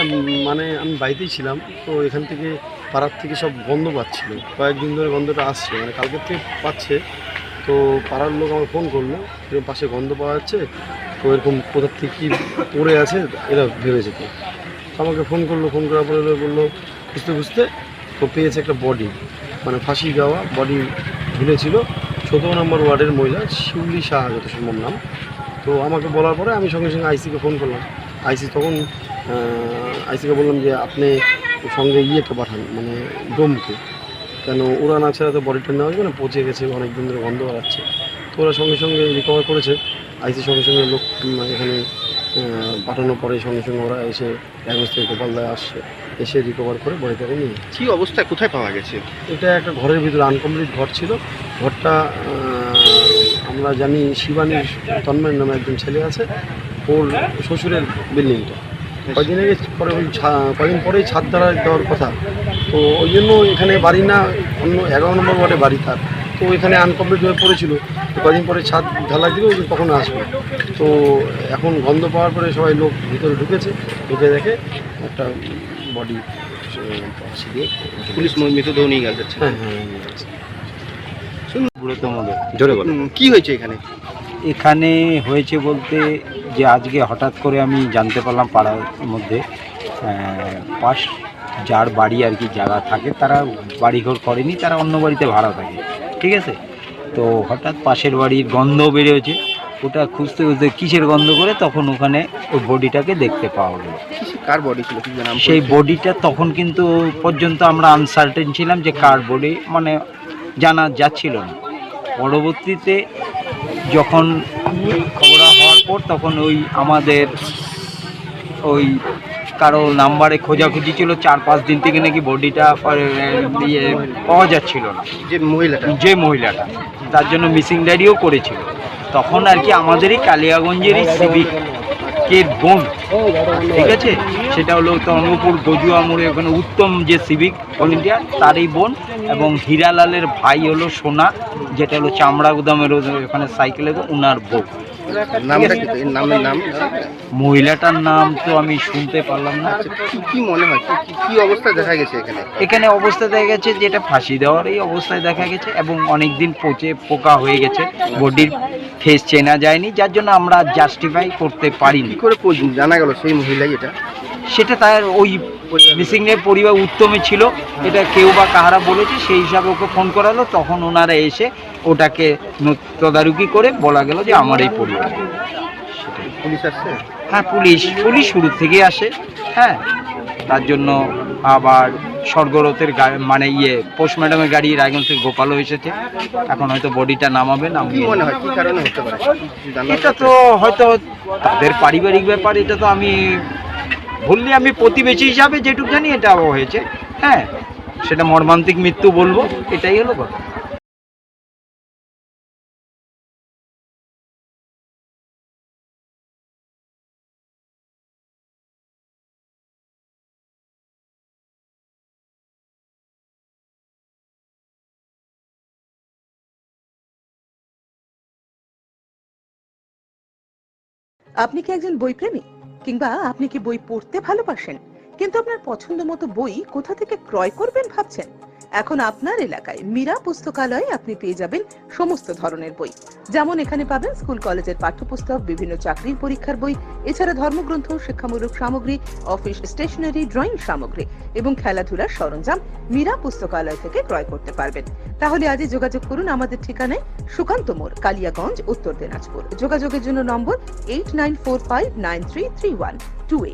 হ্যাঁ, মানে আমি বাড়িতেই ছিলাম। তো এখান থেকে পাড়ার থেকে সব গন্ধ পাচ্ছিল, কয়েকদিন ধরে গন্ধটা আসছে, মানে কালকের থেকে পাচ্ছে। তো পাড়ার লোক আমার ফোন করলো, এরকম পাশে গন্ধ পাওয়া যাচ্ছে, তো এরকম কোথার থেকে কী পড়ে আছে এরা ভেবেছে। তো আমাকে ফোন করলো, ফোন করার পরে বললো খুঁজতে খুঁজতে তো পেয়েছে একটা বডি, মানে ফাঁসি গাওয়া বডি ঝুলেছিল। ১৭ নম্বর ওয়ার্ডের মহিলা শিউলি শাহ যত সম্ভব নাম। তো আমাকে বলার পরে আমি সঙ্গে সঙ্গে আইসিকে ফোন করলাম। আইসি তখন আইসিকে বললাম যে আপনি সঙ্গে ইয়েকে পাঠান, মানে ডোমকে, কেন ওরা না ছাড়া তো বডিটা নেওয়া যাবে না, পচে গেছে, অনেক দিন ধরে গন্ধ বেড়াচ্ছে। তো ওরা সঙ্গে সঙ্গে রিকভার করেছে। আইসি সঙ্গে সঙ্গে লোক এখানে পাঠানোর পরে সঙ্গে সঙ্গে ওরা এসে ডায়াগনোস থেকে গোপালদায় আসছে, এসে রিকভার করে বডিটাকে নিয়ে। কী অবস্থায় কোথায় পাওয়া গেছে? এটা একটা ঘরের ভিতরে আনকমপ্লিট ঘর ছিল। ঘরটা আমরা জানি শিবানীর তন্ময় নামে একজন ছেলে আছে, ওর শ্বশুরের বিল্ডিংটা। কয়েকদিন আগে পরে ওই কয়েকদিন পরেই ছাদ ঢালা দেওয়ার কথা। তো ওই জন্য এখানে বাড়ি না, অন্য 11 নম্বর ওয়ার্ডে বাড়ি তার। তো এখানে আনকমপ্লিট হয়ে পড়েছিল। তো কয়েকদিন পরে ছাদ ঢালা দিলে ওই তখন আসবে। তো এখন গন্ধ পাওয়ার পরে সবাই লোক ভিতরে ঢুকেছে, ঢুকে দেখে একটা বডি দিয়ে পুলিশ মৃতদেহ নিয়ে গেছে। হ্যাঁ হ্যাঁ জোরে বলো, কি হয়েছে এখানে? এখানে হয়েছে বলতে যে আজকে হঠাৎ করে আমি জানতে পারলাম পাড়ার মধ্যে পাশ যার বাড়ি আর কি জায়গা থাকে, তারা বাড়িঘর করেনি, তারা অন্য বাড়িতে ভাড়া থাকে, ঠিক আছে। তো হঠাৎ পাশের বাড়ির গন্ধ বেরিয়েছে, ওটা খুঁজতে খুঁজতে কিসের গন্ধ করে তখন ওখানে ওই বডিটাকে দেখতে পাওয়া গেল। কার বডি ছিল কি জানা? সেই বডিটা তখন কিন্তু পর্যন্ত আমরা আনসার্টেন ছিলাম যে কার বডি, মানে জানা যাচ্ছিল না। পরবর্তীতে যখন খবর হওয়ার পর তখন ওই আমাদের ওই কারো নাম্বারে খোঁজাখুঁজি ছিল, 4-5 দিন থেকে নাকি বডিটা পাওয়া যাচ্ছিল না। যে মহিলাটা তার জন্য মিসিং ডায়েরিও করেছিল। তখন আর কি আমাদেরই কালিয়াগঞ্জেরই সিভিকের বোন, ঠিক আছে, সেটা হলো তঙ্গপুর গজুয়া মোড়ে ওখানে উত্তম যে সিভিক ভলেন্টিয়ার, তারই বোন, এবং হীরালালের ভাই হলো সোনা, যেটা হলো চামড়া গুদামের ওখানে সাইকেলে, ওনার বউ। মহিলাটার নাম তো আমি শুনতে পারলাম না। কি মনে হয়, কি অবস্থায় দেখা গেছে এখানে? এখানে অবস্থা দেখা গেছে যে এটা ফাঁসি দেওয়ার এই অবস্থায় দেখা গেছে, এবং অনেক দিন পচে পোকা হয়ে গেছে, বডির ফেস চেনা যায়নি, যার জন্য আমরা জাস্টিফাই করতে পারিনি। কি করে জানা গেল সেই মহিলাই এটা? সেটা তার ওই মিসিংয়ের পরিবার উত্তমে ছিল, এটা কেউ বা কাহারা বলেছে, সেই হিসাবে ওকে ফোন করালো। তখন ওনারা এসে ওটাকে তদারকি করে বলা গেল যে আমার এই পরিবার। পুলিশ আসছে? হ্যাঁ, পুলিশ শুরু থেকে আসে। হ্যাঁ, তার জন্য আবার স্বর্গরথের মানে পোস্টম্যাডামের গাড়ি রায়গঞ্জ থেকে গোপালও এসেছে। এখন হয়তো বডিটা নামাবেন। কি মনে হয় কি কারণে হতে পারে? এটা তো হয়তো তাদের পারিবারিক ব্যাপার, এটা তো আমি বললি, আমি প্রতিবেশী হিসাবে যেটুকু জানি এটা হয়েছে। হ্যাঁ, সেটা মর্মান্তিক মৃত্যু বলবো, এটাই হলো কথা। আপনি কি একজন বইপ্রেমী, কিংবা আপনি কি বই পড়তে ভালোবাসেন, কিন্তু আপনার পছন্দ মতো বই কোথা থেকে ক্রয় করবেন ভাবছেন? এখন আপনার এলাকায় মীরা পুস্তকালয়ে আপনি পেয়ে যাবেন সমস্ত ধরনের বই। যেমন এখানে পাবেন স্কুল কলেজের পাঠ্যপুস্তক, বিভিন্ন চাকরির পরীক্ষার বই, এছাড়া ধর্মগ্রন্থ, শিক্ষামূলক সামগ্রী, অফিস স্টেশনারি, ড্রয়িং সামগ্রী এবং খেলাধুলার সরঞ্জাম মীরা পুস্তকালয় থেকে ক্রয় করতে পারবেন। তাহলে আজই যোগাযোগ করুন আমাদের ঠিকানায়, সুকান্ত মোড়, কালিয়াগঞ্জ, উত্তর দিনাজপুর। যোগাযোগের জন্য নম্বর 8945933128।